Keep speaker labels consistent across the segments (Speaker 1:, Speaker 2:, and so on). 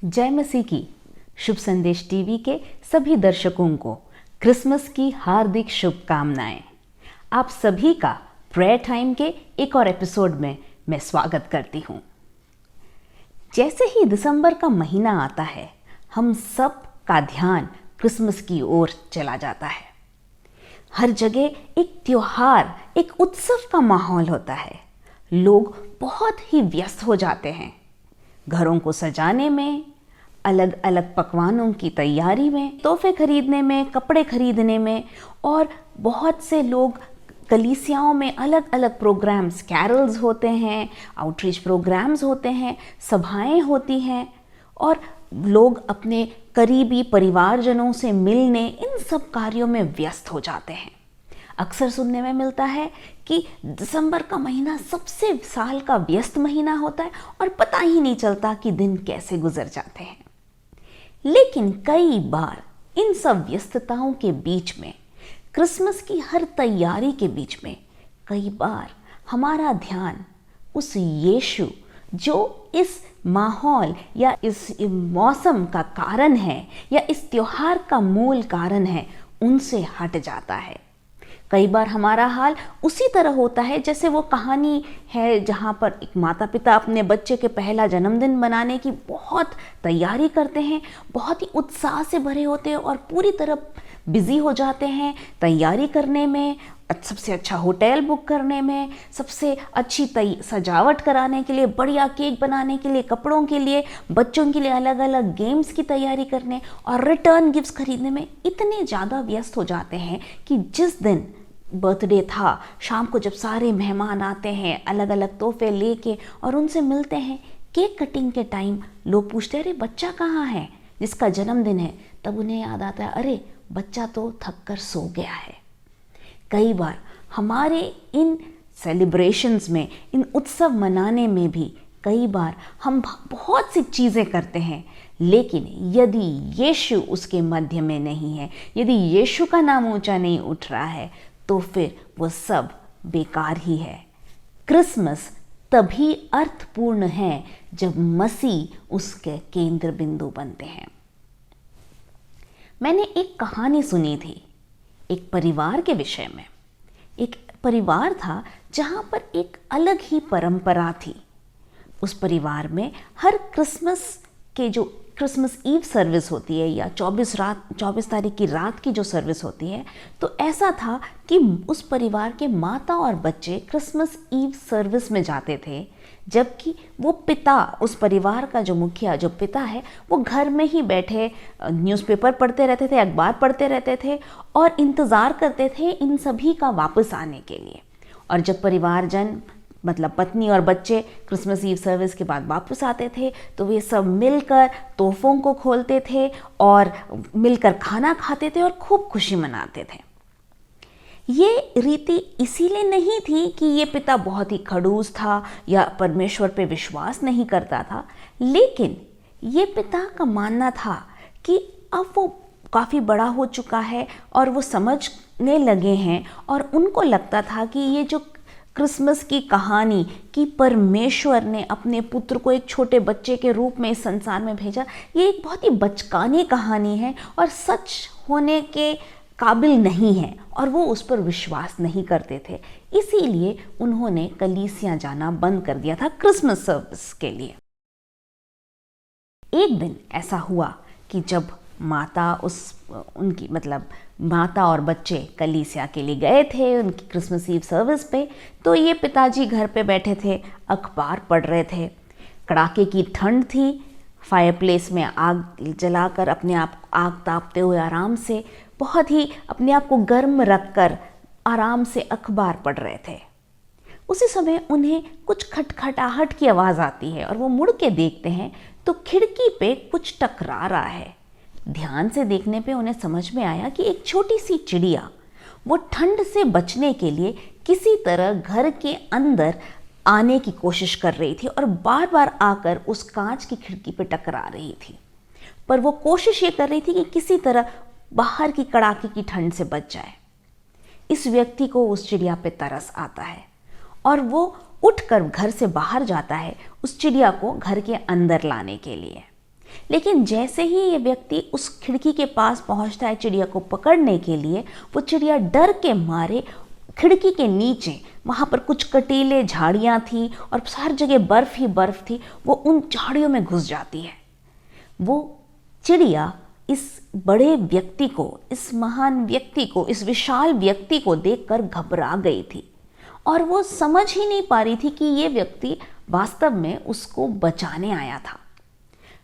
Speaker 1: जय मसीह की। शुभ संदेश टीवी के सभी दर्शकों को क्रिसमस की हार्दिक शुभकामनाएं। आप सभी का प्रेयर टाइम के एक और एपिसोड में मैं स्वागत करती हूं। जैसे ही दिसंबर का महीना आता है, हम सब का ध्यान क्रिसमस की ओर चला जाता है। हर जगह एक त्योहार, एक उत्सव का माहौल होता है। लोग बहुत ही व्यस्त हो जाते हैं, घरों को सजाने में, अलग अलग पकवानों की तैयारी में, तोहफे खरीदने में, कपड़े खरीदने में, और बहुत से लोग कलीसियाओं में अलग अलग प्रोग्राम्स, कैरल्स होते हैं, आउटरीच प्रोग्राम्स होते हैं, सभाएं होती हैं, और लोग अपने करीबी परिवारजनों से मिलने, इन सब कार्यों में व्यस्त हो जाते हैं। अक्सर सुनने में मिलता है कि दिसंबर का महीना सबसे साल का व्यस्त महीना होता है और पता ही नहीं चलता कि दिन कैसे गुजर जाते हैं। लेकिन कई बार इन सब व्यस्तताओं के बीच में, क्रिसमस की हर तैयारी के बीच में, कई बार हमारा ध्यान उस यीशु जो इस माहौल या इस मौसम का कारण है या इस त्योहार का मूल कारण है, उनसे हट जाता है। कई बार हमारा हाल उसी तरह होता है जैसे वो कहानी है जहाँ पर एक माता पिता अपने बच्चे के पहला जन्मदिन मनाने की बहुत तैयारी करते हैं, बहुत ही उत्साह से भरे होते हैं और पूरी तरह बिजी हो जाते हैं तैयारी करने में, सबसे अच्छा होटल बुक करने में, सबसे अच्छी सजावट कराने के लिए, बढ़िया केक बनाने के लिए, कपड़ों के लिए, बच्चों के लिए अलग अलग गेम्स की तैयारी करने और रिटर्न गिफ्ट्स खरीदने में इतने ज़्यादा व्यस्त हो जाते हैं कि जिस दिन बर्थडे था, शाम को जब सारे मेहमान आते हैं अलग अलग तोहफे लेके और उनसे मिलते हैं, केक कटिंग के टाइम लोग पूछते हैं, अरे बच्चा कहाँ है जिसका जन्मदिन है? तब उन्हें याद आता है, अरे बच्चा तो थक कर सो गया है। कई बार हमारे इन सेलिब्रेशंस में, इन उत्सव मनाने में भी कई बार हम बहुत सी चीज़ें करते हैं, लेकिन यदि यीशु उसके मध्य में नहीं है, यदि यीशु का नाम ऊंचा नहीं उठ रहा है, तो फिर वो सब बेकार ही है। क्रिसमस तभी अर्थपूर्ण है जब मसीह उसके केंद्र बिंदु बनते हैं। मैंने एक कहानी सुनी थी एक परिवार के विषय में। एक परिवार था जहाँ पर एक अलग ही परंपरा थी। उस परिवार में हर क्रिसमस के जो क्रिसमस ईव सर्विस होती है या 24 तारीख की रात की जो सर्विस होती है, तो ऐसा था कि उस परिवार के माता और बच्चे क्रिसमस ईव सर्विस में जाते थे, जबकि वो पिता, उस परिवार का जो मुखिया, जो पिता है, वो घर में ही बैठे न्यूज़पेपर पढ़ते रहते थे, अखबार पढ़ते रहते थे और इंतज़ार करते थे इन सभी का वापस आने के लिए। और जब परिवारजन, मतलब पत्नी और बच्चे, क्रिसमस ईव सर्विस के बाद वापस आते थे, तो वे सब मिलकर तोहफों को खोलते थे और मिलकर खाना खाते थे और खूब खुशी मनाते थे। ये रीति इसीलिए नहीं थी कि ये पिता बहुत ही खड़ूस था या परमेश्वर पे विश्वास नहीं करता था, लेकिन ये पिता का मानना था कि अब वो काफ़ी बड़ा हो चुका है और वो समझने लगे हैं, और उनको लगता था कि ये जो क्रिसमस की कहानी कि परमेश्वर ने अपने पुत्र को एक छोटे बच्चे के रूप में इस संसार में भेजा, ये एक बहुत ही बचकानी कहानी है और सच होने के काबिल नहीं है, और वो उस पर विश्वास नहीं करते थे। इसीलिए उन्होंने कलीसियां जाना बंद कर दिया था क्रिसमस सर्विस के लिए। एक दिन ऐसा हुआ कि जब माता माता और बच्चे कलीसिया के लिए गए थे उनकी क्रिसमस ईव सर्विस पे, तो ये पिताजी घर पे बैठे थे, अखबार पढ़ रहे थे। कड़ाके की ठंड थी, फायरप्लेस में आग जलाकर अपने आप आग तापते हुए आराम से, बहुत ही अपने आप को गर्म रखकर आराम से अखबार पढ़ रहे थे। उसी समय उन्हें कुछ खटखटाहट की आवाज़ आती है और वो मुड़ के देखते हैं तो खिड़की पे कुछ टकरा रहा है। ध्यान से देखने पे उन्हें समझ में आया कि एक छोटी सी चिड़िया वो ठंड से बचने के लिए किसी तरह घर के अंदर आने की कोशिश कर रही थी और बार बार आकर उस कांच की खिड़की पे टकरा रही थी। पर वो कोशिश ये कर रही थी कि किसी तरह बाहर की कड़ाके की ठंड से बच जाए। इस व्यक्ति को उस चिड़िया पे तरस आता है और वो उठकर घर से बाहर जाता है उस चिड़िया को घर के अंदर लाने के लिए। लेकिन जैसे ही ये व्यक्ति उस खिड़की के पास पहुंचता है चिड़िया को पकड़ने के लिए, वो चिड़िया डर के मारे खिड़की के नीचे, वहाँ पर कुछ कटीले झाड़ियाँ थी और हर जगह बर्फ़ ही बर्फ़ थी, वो उन झाड़ियों में घुस जाती है। वो चिड़िया इस बड़े व्यक्ति को, इस महान व्यक्ति को, इस विशाल व्यक्ति को देखकर घबरा गई थी और वो समझ ही नहीं पा रही थी कि ये व्यक्ति वास्तव में उसको बचाने आया था।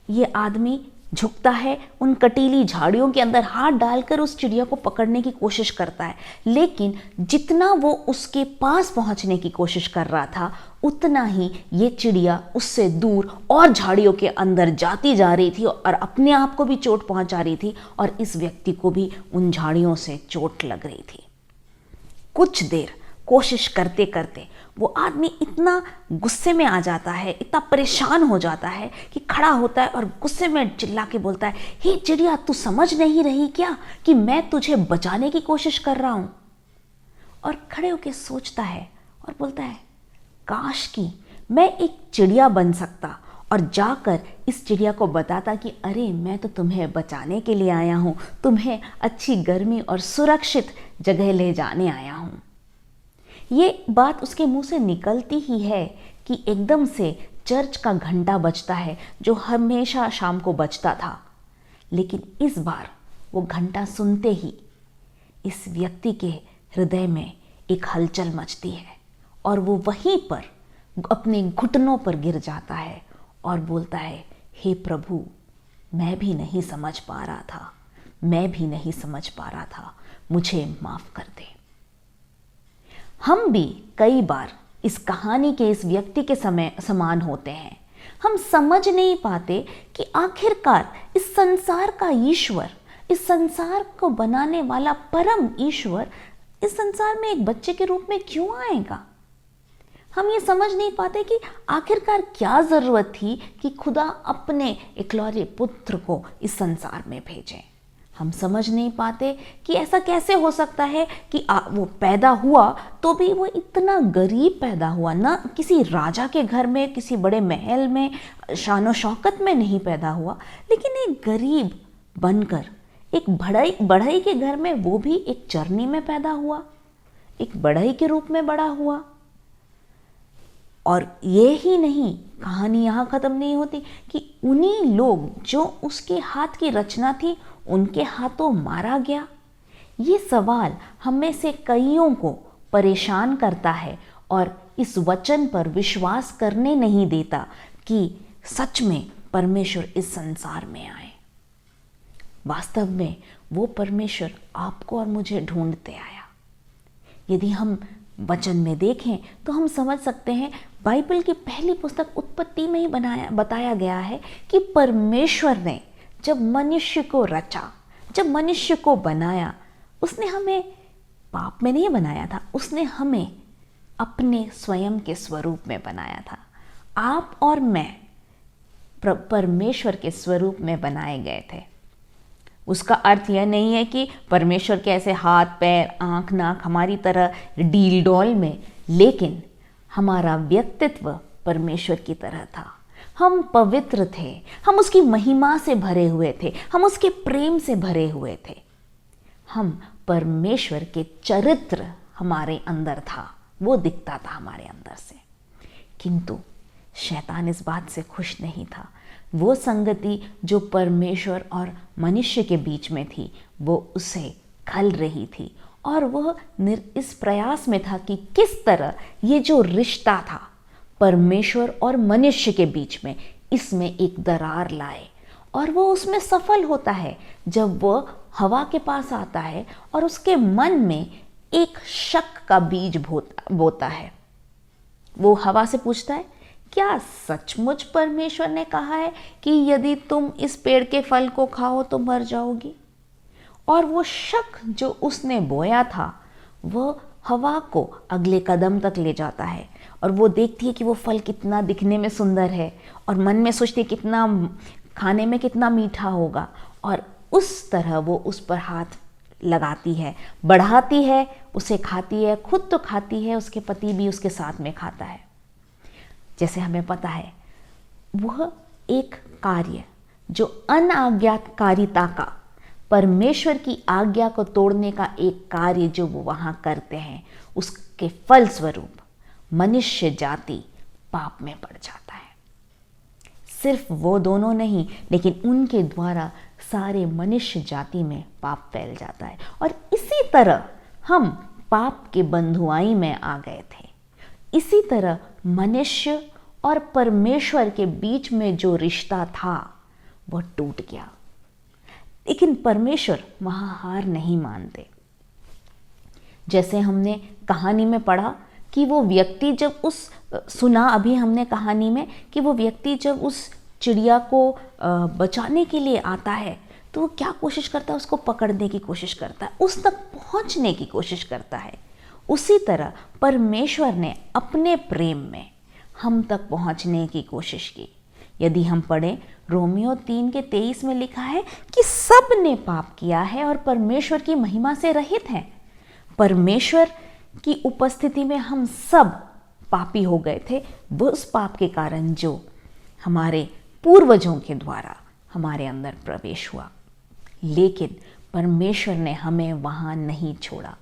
Speaker 1: ये आदमी झुकता है, उन कटीली झाड़ियों के अंदर हाथ डालकर उस चिड़िया को पकड़ने की कोशिश करता है, लेकिन जितना वो उसके पास पहुंचने की कोशिश कर रहा था, उतना ही ये चिड़िया उससे दूर और झाड़ियों के अंदर जाती जा रही थी और अपने आप को भी चोट पहुंचा रही थी और इस व्यक्ति को भी उन झाड़ियों से चोट लग रही थी। कुछ देर कोशिश करते करते वो आदमी इतना गुस्से में आ जाता है, इतना परेशान हो जाता है कि खड़ा होता है और गुस्से में चिल्ला के बोलता है, हे चिड़िया, तू समझ नहीं रही क्या कि मैं तुझे बचाने की कोशिश कर रहा हूँ? और खड़े होके सोचता है और बोलता है, काश कि मैं एक चिड़िया बन सकता और जाकर इस चिड़िया को बताता कि अरे मैं तो तुम्हें बचाने के लिए आया हूँ, तुम्हें अच्छी गर्मी और सुरक्षित जगह ले जाने आया हूँ। ये बात उसके मुंह से निकलती ही है कि एकदम से चर्च का घंटा बजता है, जो हमेशा शाम को बजता था। लेकिन इस बार वो घंटा सुनते ही इस व्यक्ति के हृदय में एक हलचल मचती है और वो वहीं पर अपने घुटनों पर गिर जाता है और बोलता है, हे प्रभु, मैं भी नहीं समझ पा रहा था, मैं भी नहीं समझ पा रहा था, मुझे माफ़ कर दे। हम भी कई बार इस कहानी के इस व्यक्ति के समान होते हैं। हम समझ नहीं पाते कि आखिरकार इस संसार का ईश्वर, इस संसार को बनाने वाला परम ईश्वर इस संसार में एक बच्चे के रूप में क्यों आएगा। हम ये समझ नहीं पाते कि आखिरकार क्या ज़रूरत थी कि खुदा अपने इकलौते पुत्र को इस संसार में भेजे। हम समझ नहीं पाते कि ऐसा कैसे हो सकता है कि वो पैदा हुआ तो भी वो इतना गरीब पैदा हुआ, ना किसी राजा के घर में, किसी बड़े महल में, शान और शौकत में नहीं पैदा हुआ, लेकिन एक गरीब बनकर एक बढ़ई के घर में, वो भी एक चरनी में पैदा हुआ, एक बढ़ई के रूप में बड़ा हुआ। और ये ही नहीं, कहानी यहाँ ख़त्म नहीं होती कि उन्हीं लोग जो उसके हाथ की रचना थी, उनके हाथों मारा गया। ये सवाल हम में से कईयों को परेशान करता है और इस वचन पर विश्वास करने नहीं देता कि सच में परमेश्वर इस संसार में आए। वास्तव में वो परमेश्वर आपको और मुझे ढूंढते आया। यदि हम वचन में देखें तो हम समझ सकते हैं, बाइबल की पहली पुस्तक उत्पत्ति में ही बताया गया है कि परमेश्वर ने जब मनुष्य को रचा, जब मनुष्य को बनाया, उसने हमें पाप में नहीं बनाया था, उसने हमें अपने स्वयं के स्वरूप में बनाया था। आप और मैं परमेश्वर के स्वरूप में बनाए गए थे। उसका अर्थ यह नहीं है कि परमेश्वर के ऐसे हाथ, पैर, आँख, नाक हमारी तरह डील डॉल में, लेकिन हमारा व्यक्तित्व परमेश्वर की तरह था। हम पवित्र थे, हम उसकी महिमा से भरे हुए थे, हम उसके प्रेम से भरे हुए थे। हम परमेश्वर के चरित्र हमारे अंदर था, वो दिखता था हमारे अंदर से। किंतु शैतान इस बात से खुश नहीं था। वो संगति जो परमेश्वर और मनुष्य के बीच में थी, वो उसे खल रही थी और वह इस प्रयास में था कि किस तरह ये जो रिश्ता था परमेश्वर और मनुष्य के बीच में, इसमें एक दरार लाए। और वो उसमें सफल होता है जब वो हवा के पास आता है और उसके मन में एक शक का बीज बोता है। वो हवा से पूछता है, क्या सचमुच परमेश्वर ने कहा है कि यदि तुम इस पेड़ के फल को खाओ तो मर जाओगी? और वो शक जो उसने बोया था, वो हवा को अगले कदम तक ले जाता है और वो देखती है कि वो फल कितना दिखने में सुंदर है और मन में सोचती है कितना खाने में कितना मीठा होगा, और उस तरह वो उस पर हाथ लगाती है, बढ़ाती है, उसे खाती है, खुद तो खाती है, उसके पति भी उसके साथ में खाता है। जैसे हमें पता है, वह एक कार्य जो अनाज्ञाकारिता का, परमेश्वर की आज्ञा को तोड़ने का एक कार्य जो वो वहां करते हैं, उसके फलस्वरूप मनुष्य जाति पाप में पड़ जाता है। सिर्फ वो दोनों नहीं, लेकिन उनके द्वारा सारे मनुष्य जाति में पाप फैल जाता है। और इसी तरह हम पाप के बंधुआई में आ गए थे। इसी तरह मनुष्य और परमेश्वर के बीच में जो रिश्ता था वो टूट गया। लेकिन परमेश्वर वहां हार नहीं मानते। जैसे हमने कहानी में पढ़ा कि वो व्यक्ति जब अभी हमने कहानी में कि वो व्यक्ति जब उस चिड़िया को बचाने के लिए आता है तो वो क्या कोशिश करता है, उसको पकड़ने की कोशिश करता है, उस तक पहुंचने की कोशिश करता है। उसी तरह परमेश्वर ने अपने प्रेम में हम तक पहुंचने की कोशिश की। यदि हम पढ़ें रोमियो 3:23 में लिखा है कि सब ने पाप किया है और परमेश्वर की महिमा से रहित हैं। परमेश्वर की उपस्थिति में हम सब पापी हो गए थे, वो उस पाप के कारण जो हमारे पूर्वजों के द्वारा हमारे अंदर प्रवेश हुआ। लेकिन परमेश्वर ने हमें वहां नहीं छोड़ा।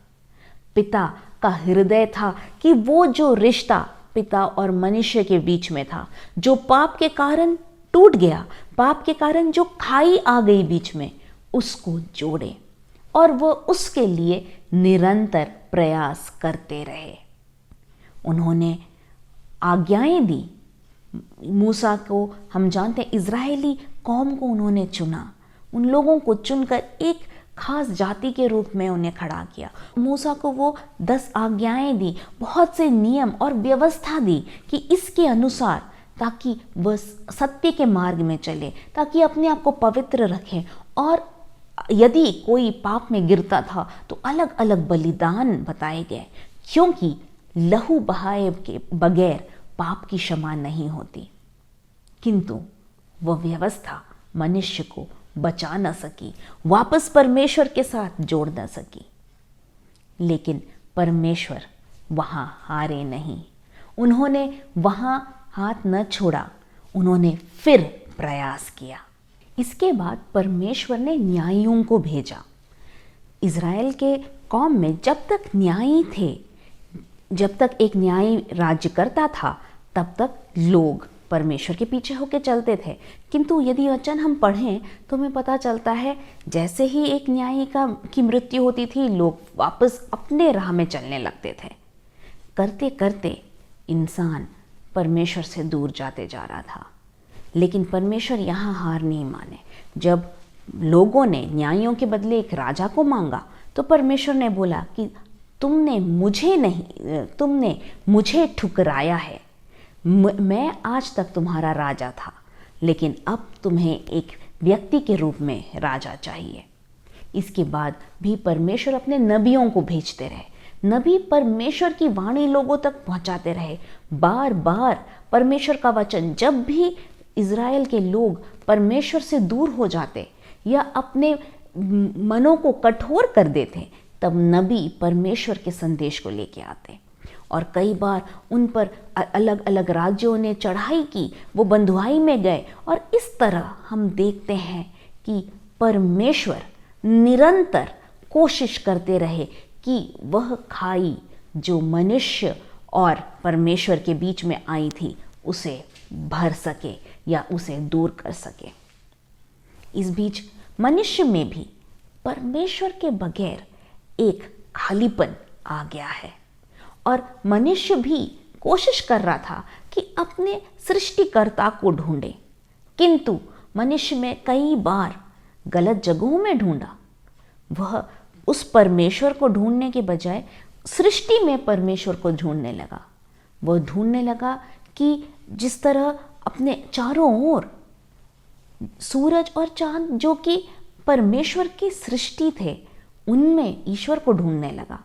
Speaker 1: पिता का हृदय था कि वो जो रिश्ता पिता और मनुष्य के बीच में था, जो पाप के कारण टूट गया, पाप के कारण जो खाई आ गई बीच में, उसको जोड़े। और वो उसके लिए निरंतर प्रयास करते रहे। उन्होंने आज्ञाएं दी। मूसा को हम जानते हैं, इज़राइली कौम को उन्होंने चुना। उन लोगों को चुनकर एक खास जाति के रूप में उन्हें खड़ा किया। मूसा को वो 10 आज्ञाएं दी, बहुत से नियम और व्यवस्था दी कि इसके अनुसार, ताकि वह सत्य के मार्ग में चले, ताकि अपने आप को पवित्र रखें। और यदि कोई पाप में गिरता था तो अलग अलग बलिदान बताए गए, क्योंकि लहू बहाए के बगैर पाप की क्षमा नहीं होती। किंतु वह व्यवस्था मनुष्य को बचा न सकी, वापस परमेश्वर के साथ जोड़ न सकी। लेकिन परमेश्वर वहां हारे नहीं। उन्होंने वहां हाथ न छोड़ा, उन्होंने फिर प्रयास किया। इसके बाद परमेश्वर ने न्यायियों को भेजा। इज़राइल के कौम में जब तक न्यायी थे, जब तक एक न्यायी राज्य करता था, तब तक लोग परमेश्वर के पीछे होके चलते थे। किंतु यदि वचन हम पढ़ें तो हमें पता चलता है, जैसे ही एक न्यायी की मृत्यु होती थी, लोग वापस अपने राह में चलने लगते थे। करते करते इंसान परमेश्वर से दूर जाते जा रहा था। लेकिन परमेश्वर यहाँ हार नहीं माने। जब लोगों ने न्यायियों के बदले एक राजा को मांगा तो परमेश्वर ने बोला कि तुमने मुझे ठुकराया है। मैं आज तक तुम्हारा राजा था, लेकिन अब तुम्हें एक व्यक्ति के रूप में राजा चाहिए। इसके बाद भी परमेश्वर अपने नबियों को भेजते रहे। नबी परमेश्वर की वाणी लोगों तक पहुंचाते रहे। बार बार परमेश्वर का वचन, जब भी इज़राइल के लोग परमेश्वर से दूर हो जाते या अपने मनों को कठोर कर देते, तब नबी परमेश्वर के संदेश को लेके आते। और कई बार उन पर अलग अलग राज्यों ने चढ़ाई की, वो बंधुआई में गए। और इस तरह हम देखते हैं कि परमेश्वर निरंतर कोशिश करते रहे कि वह खाई जो मनुष्य और परमेश्वर के बीच में आई थी, उसे भर सके या उसे दूर कर सके। इस बीच मनुष्य में भी परमेश्वर के बगैर एक खालीपन आ गया है। और मनुष्य भी कोशिश कर रहा था कि अपने सृष्टिकर्ता को ढूंढे, किंतु मनुष्य में कई बार गलत जगहों में ढूंढा। वह उस परमेश्वर को ढूंढने के बजाय सृष्टि में परमेश्वर को ढूंढने लगा। वह ढूंढने लगा कि जिस तरह अपने चारों ओर सूरज और चांद, जो कि परमेश्वर की सृष्टि थे, उनमें ईश्वर को ढूंढने लगा।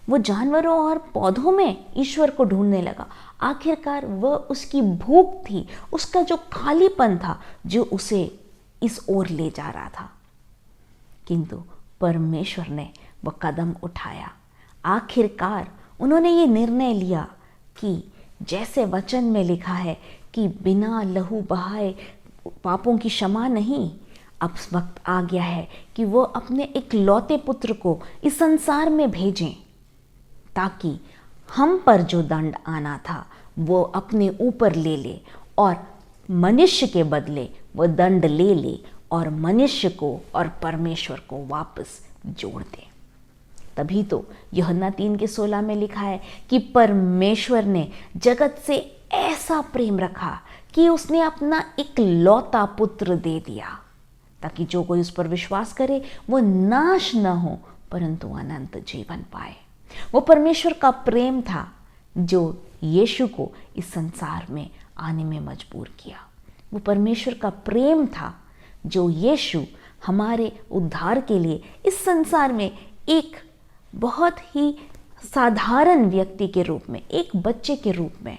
Speaker 1: वो जानवरों और पौधों में ईश्वर को ढूंढने लगा। आखिरकार वह उसकी भूख थी, उसका जो खालीपन था, जो उसे इस ओर ले जा रहा था। किंतु परमेश्वर ने वह कदम उठाया। आखिरकार उन्होंने ये निर्णय लिया कि जैसे वचन में लिखा है कि बिना लहू बहाए पापों की क्षमा नहीं, अब वक्त आ गया है कि वो अपने इकलौते पुत्र को इस संसार में भेजें, ताकि हम पर जो दंड आना था वो अपने ऊपर ले ले और मनुष्य के बदले वो दंड ले ले और मनुष्य को और परमेश्वर को वापस जोड़ दे। तभी तो यूहन्ना 3:16 में लिखा है कि परमेश्वर ने जगत से ऐसा प्रेम रखा कि उसने अपना इकलौता पुत्र दे दिया, ताकि जो कोई उस पर विश्वास करे वो नाश न हो परंतु अनंत जीवन पाए। वो परमेश्वर का प्रेम था जो यीशु को इस संसार में आने में मजबूर किया। वो परमेश्वर का प्रेम था जो यीशु हमारे उद्धार के लिए इस संसार में एक बहुत ही साधारण व्यक्ति के रूप में, एक बच्चे के रूप में,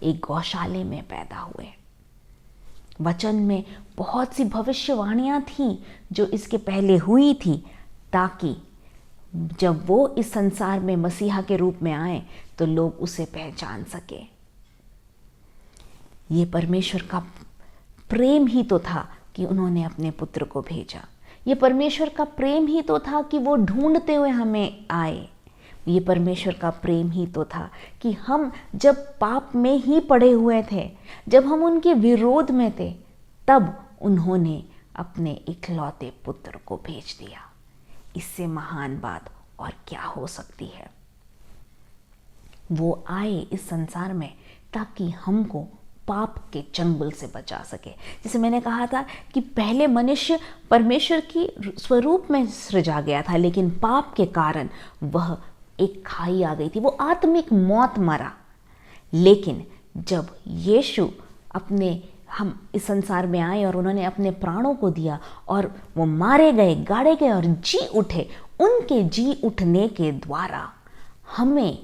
Speaker 1: एक गौशाले में पैदा हुए। वचन में बहुत सी भविष्यवाणियां थी जो इसके पहले हुई थी, ताकि जब वो इस संसार में मसीहा के रूप में आए तो लोग उसे पहचान सके। ये परमेश्वर का प्रेम ही तो था कि उन्होंने अपने पुत्र को भेजा। ये परमेश्वर का प्रेम ही तो था कि वो ढूंढते हुए हमें आए। ये परमेश्वर का प्रेम ही तो था कि हम जब पाप में ही पड़े हुए थे, जब हम उनके विरोध में थे, तब उन्होंने अपने इकलौते पुत्र को भेज दिया। इससे महान बात और क्या हो सकती है। वो आए इस संसार में ताकि हमको पाप के चंगुल से बचा सके। जैसे मैंने कहा था कि पहले मनुष्य परमेश्वर की स्वरूप में सृजा गया था, लेकिन पाप के कारण वह एक खाई आ गई थी, वो आत्मिक मौत मरा। लेकिन जब यीशु हम इस संसार में आए और उन्होंने अपने प्राणों को दिया और वो मारे गए, गाड़े गए और जी उठे, उनके जी उठने के द्वारा हमें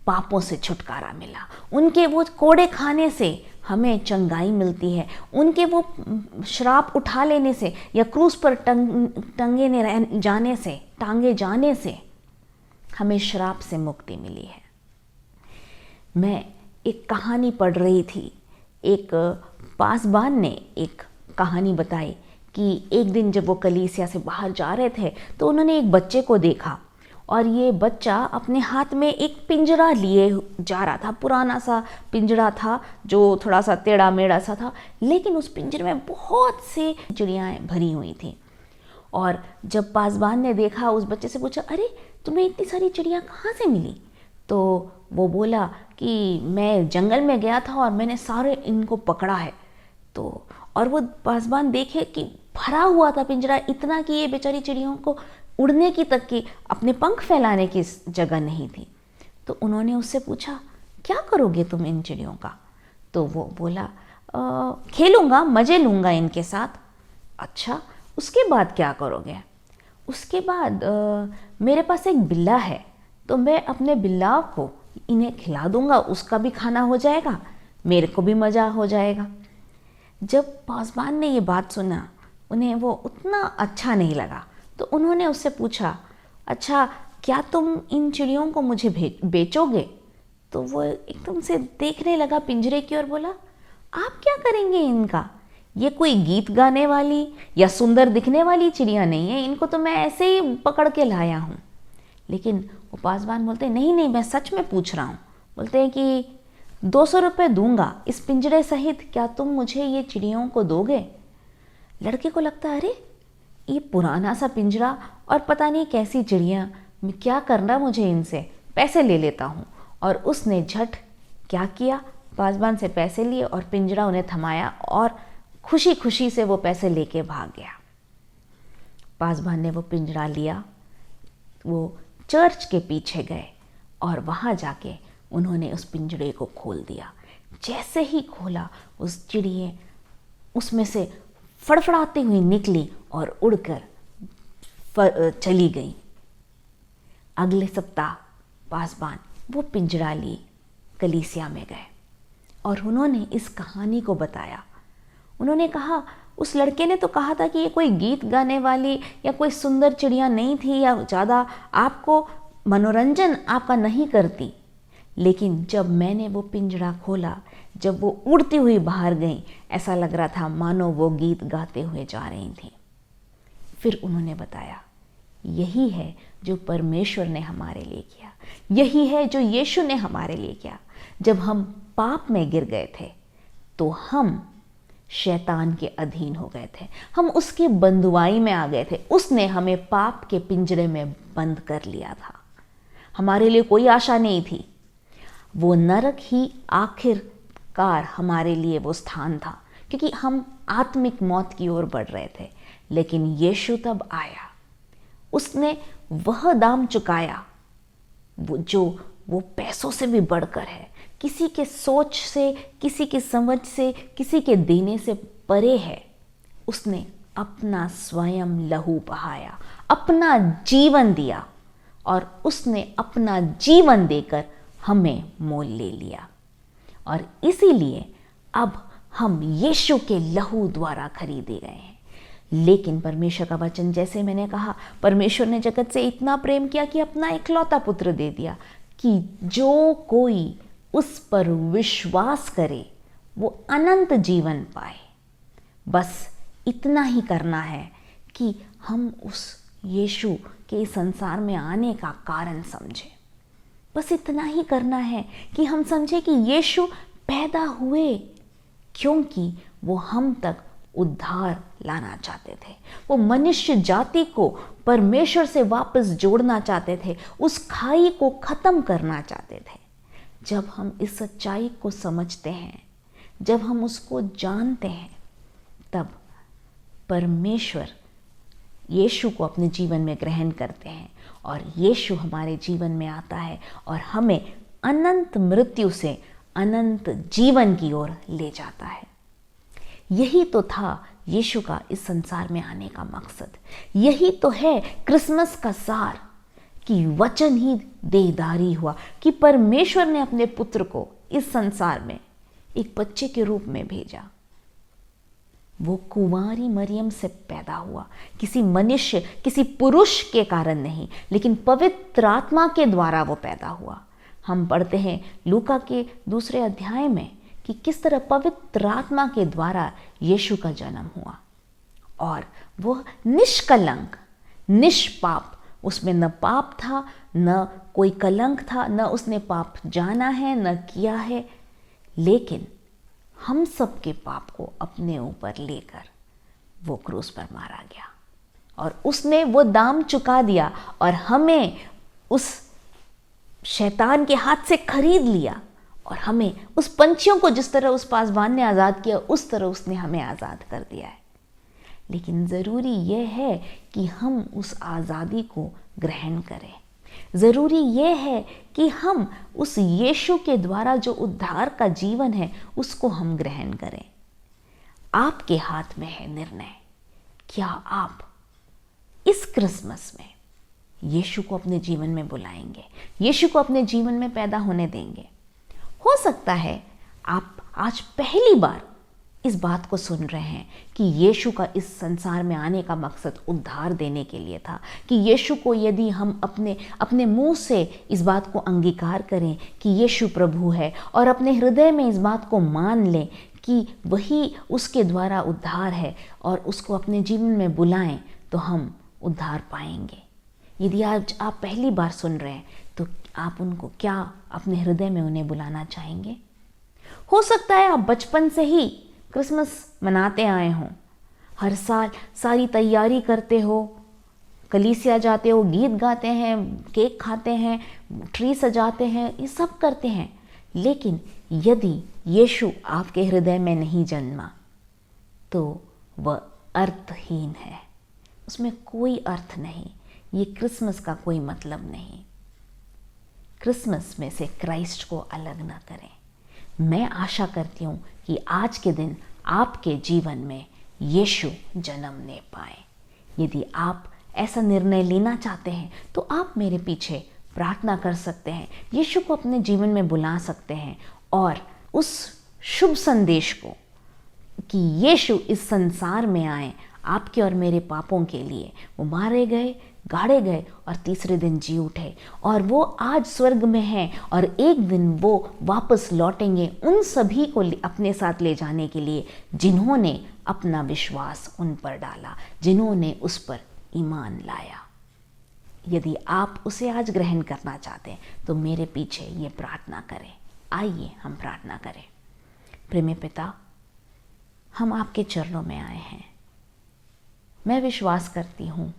Speaker 1: पापों से छुटकारा मिला। उनके वो कोड़े खाने से हमें चंगाई मिलती है। उनके वो श्राप उठा लेने से या क्रूस पर टांगे जाने से हमें श्राप से मुक्ति मिली है। मैं एक कहानी पढ़ रही थी। एक पासबान ने एक कहानी बताई कि एक दिन जब वो कलीसिया से बाहर जा रहे थे तो उन्होंने एक बच्चे को देखा और ये बच्चा अपने हाथ में एक पिंजरा लिए जा रहा था। पुराना सा पिंजरा था जो थोड़ा सा टेढ़ा मेढ़ा सा था, लेकिन उस पिंजरे में बहुत से चिड़ियाँ भरी हुई थी। और जब पासबान ने देखा, उस बच्चे से पूछा, अरे तुम्हें इतनी सारी चिड़ियाँ कहाँ से मिली? तो वो बोला कि मैं जंगल में गया था और मैंने सारे इनको पकड़ा है। तो और वो पासबान देखे कि भरा हुआ था पिंजरा, इतना कि ये बेचारी चिड़ियों को उड़ने की तक की, अपने पंख फैलाने की जगह नहीं थी। तो उन्होंने उससे पूछा, क्या करोगे तुम इन चिड़ियों का? तो वो बोला, खेलूँगा, मज़े लूँगा इनके साथ। अच्छा, उसके बाद क्या करोगे? उसके बाद मेरे पास एक बिल्ला है, तो मैं अपने बिल्ला को इन्हें खिला दूँगा, उसका भी खाना हो जाएगा, मेरे को भी मज़ा हो जाएगा। जब पासबान ने ये बात सुना, उन्हें वो उतना अच्छा नहीं लगा। तो उन्होंने उससे पूछा, अच्छा क्या तुम इन चिड़ियों को मुझे बेचोगे? तो वो एकदम से देखने लगा पिंजरे की और बोला, आप क्या करेंगे इनका? ये कोई गीत गाने वाली या सुंदर दिखने वाली चिड़िया नहीं है, इनको तो मैं ऐसे ही पकड़ के लाया हूँ। लेकिन वो पासबान बोलते, नहीं नहीं, मैं सच में पूछ रहा हूँ। बोलते हैं कि 200 रुपये दूंगा इस पिंजरे सहित, क्या तुम मुझे ये चिड़ियों को दोगे? लड़के को लगता, अरे ये पुराना सा पिंजरा और पता नहीं कैसी चिड़िया, क्या करना मुझे इनसे, पैसे ले लेता हूँ। और उसने झट क्या किया, पासबान से पैसे लिए और पिंजरा उन्हें थमाया और खुशी खुशी से वो पैसे लेके भाग गया। पासबान ने वो पिंजरा लिया, वो चर्च के पीछे गए और वहाँ जाके उन्होंने उस पिंजरे को खोल दिया। जैसे ही खोला, उस चिड़िया उसमें से फड़फड़ाती हुई निकली और उड़कर चली गई। अगले सप्ताह पासबान वो पिंजरा लिए कलीसिया में गए और उन्होंने इस कहानी को बताया। उन्होंने कहा, उस लड़के ने तो कहा था कि ये कोई गीत गाने वाली या कोई सुंदर चिड़िया नहीं थी या ज़्यादा आपको मनोरंजन आपका नहीं करती, लेकिन जब मैंने वो पिंजरा खोला, जब वो उड़ती हुई बाहर गई, ऐसा लग रहा था मानो वो गीत गाते हुए जा रही थी। फिर उन्होंने बताया, यही है जो परमेश्वर ने हमारे लिए किया, यही है जो यीशु ने हमारे लिए किया। जब हम पाप में गिर गए थे तो हम शैतान के अधीन हो गए थे, हम उसकी बंधुआई में आ गए थे। उसने हमें पाप के पिंजरे में बंद कर लिया था। हमारे लिए कोई आशा नहीं थी। वो नरक ही आखिरकार हमारे लिए वो स्थान था, क्योंकि हम आत्मिक मौत की ओर बढ़ रहे थे। लेकिन यीशु तब आया, उसने वह दाम चुकाया वो पैसों से भी बढ़कर है, किसी के सोच से, किसी की समझ से, किसी के देने से परे है। उसने अपना स्वयं लहू बहाया, अपना जीवन दिया, और उसने अपना जीवन देकर हमें मोल ले लिया। और इसीलिए अब हम यीशु के लहू द्वारा खरीदे गए हैं। लेकिन परमेश्वर का वचन, जैसे मैंने कहा, परमेश्वर ने जगत से इतना प्रेम किया कि अपना इकलौता पुत्र दे दिया, कि जो कोई उस पर विश्वास करे वो अनंत जीवन पाए। बस इतना ही करना है कि हम उस यीशु के संसार में आने का कारण समझें। बस इतना ही करना है कि हम समझें कि यीशु पैदा हुए क्योंकि वो हम तक उद्धार लाना चाहते थे। वो मनुष्य जाति को परमेश्वर से वापस जोड़ना चाहते थे, उस खाई को खत्म करना चाहते थे। जब हम इस सच्चाई को समझते हैं, जब हम उसको जानते हैं, तब परमेश्वर यीशु को अपने जीवन में ग्रहण करते हैं, और यीशु हमारे जीवन में आता है और हमें अनंत मृत्यु से अनंत जीवन की ओर ले जाता है। यही तो था यीशु का इस संसार में आने का मकसद। यही तो है क्रिसमस का सार, कि वचन ही देहधारी हुआ, कि परमेश्वर ने अपने पुत्र को इस संसार में एक बच्चे के रूप में भेजा। वो कुंवारी मरियम से पैदा हुआ, किसी मनुष्य, किसी पुरुष के कारण नहीं, लेकिन पवित्र आत्मा के द्वारा वो पैदा हुआ। हम पढ़ते हैं लूका के 2 अध्याय में कि किस तरह पवित्र आत्मा के द्वारा यीशु का जन्म हुआ, और वह निष्कलंक, निष्पाप, उसमें न पाप था, न कोई कलंक था, न उसने पाप जाना है, न किया है। लेकिन हम सब के पाप को अपने ऊपर लेकर वो क्रूस पर मारा गया, और उसने वो दाम चुका दिया और हमें उस शैतान के हाथ से खरीद लिया, और हमें उस पंछियों को जिस तरह उस पासबान ने आज़ाद किया, उस तरह उसने हमें आज़ाद कर दिया है। लेकिन ज़रूरी यह है कि हम उस आज़ादी को ग्रहण करें। ज़रूरी यह है कि हम उस यीशु के द्वारा जो उद्धार का जीवन है उसको हम ग्रहण करें। आपके हाथ में है निर्णय। क्या आप इस क्रिसमस में यीशु को अपने जीवन में बुलाएंगे, यीशु को अपने जीवन में पैदा होने देंगे? हो सकता है आप आज पहली बार इस बात को सुन रहे हैं कि यीशु का इस संसार में आने का मकसद उद्धार देने के लिए था, कि यीशु को यदि हम अपने मुंह से इस बात को अंगीकार करें कि यीशु प्रभु है, और अपने हृदय में इस बात को मान लें कि वही उसके द्वारा उद्धार है, और उसको अपने जीवन में बुलाएं, तो हम उद्धार पाएंगे। यदि आज आप पहली बार सुन रहे हैं तो आप उनको क्या अपने हृदय में उन्हें बुलाना चाहेंगे? हो सकता है आप बचपन से ही क्रिसमस मनाते आए हों, हर साल सारी तैयारी करते हो, कलीसिया जाते हो, गीत गाते हैं, केक खाते हैं, ट्री सजाते हैं, ये सब करते हैं। लेकिन यदि यीशु आपके हृदय में नहीं जन्मा तो वह अर्थहीन है, उसमें कोई अर्थ नहीं, ये क्रिसमस का कोई मतलब नहीं। क्रिसमस में से क्राइस्ट को अलग ना करें। मैं आशा करती हूँ कि आज के दिन आपके जीवन में यीशु जन्म ले पाए। यदि आप ऐसा निर्णय लेना चाहते हैं तो आप मेरे पीछे प्रार्थना कर सकते हैं, यीशु को अपने जीवन में बुला सकते हैं, और उस शुभ संदेश को कि यीशु इस संसार में आए आपके और मेरे पापों के लिए, वो मारे गए, गाड़े गए और तीसरे दिन जी उठे, और वो आज स्वर्ग में हैं और एक दिन वो वापस लौटेंगे उन सभी को अपने साथ ले जाने के लिए जिन्होंने अपना विश्वास उन पर डाला, जिन्होंने उस पर ईमान लाया। यदि आप उसे आज ग्रहण करना चाहते हैं तो मेरे पीछे ये प्रार्थना करें। आइए हम प्रार्थना करें। प्रेमी पिता, हम आपके चरणों में आए हैं। मैं विश्वास करती हूँ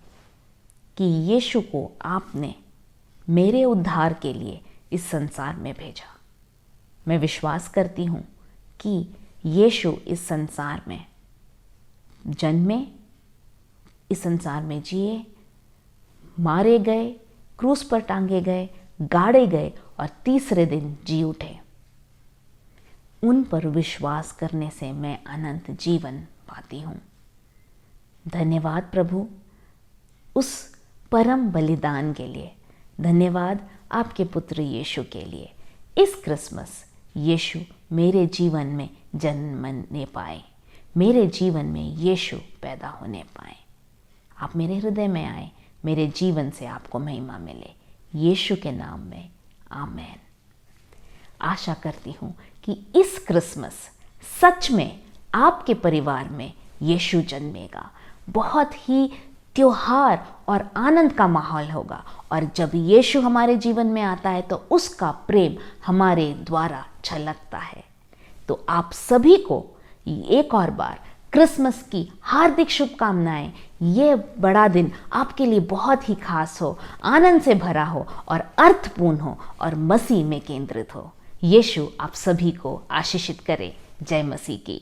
Speaker 1: कि यीशु को आपने मेरे उद्धार के लिए इस संसार में भेजा। मैं विश्वास करती हूँ कि यीशु इस संसार में जन्मे, इस संसार में जिए, मारे गए, क्रूस पर टांगे गए, गाड़े गए और तीसरे दिन जी उठे। उन पर विश्वास करने से मैं अनंत जीवन पाती हूँ। धन्यवाद प्रभु उस परम बलिदान के लिए। धन्यवाद आपके पुत्र यीशु के लिए। इस क्रिसमस यीशु मेरे जीवन में जन्मने पाए, मेरे जीवन में यीशु पैदा होने पाए। आप मेरे हृदय में आए, मेरे जीवन से आपको महिमा मिले। यीशु के नाम में आमेन। आशा करती हूँ कि इस क्रिसमस सच में आपके परिवार में यीशु जन्मेगा। बहुत ही त्योहार और आनंद का माहौल होगा, और जब यीशु हमारे जीवन में आता है तो उसका प्रेम हमारे द्वारा छलकता है। तो आप सभी को एक और बार क्रिसमस की हार्दिक शुभकामनाएं। ये बड़ा दिन आपके लिए बहुत ही खास हो, आनंद से भरा हो और अर्थपूर्ण हो और मसीह में केंद्रित हो। यीशु आप सभी को आशीषित करे। जय मसीह की।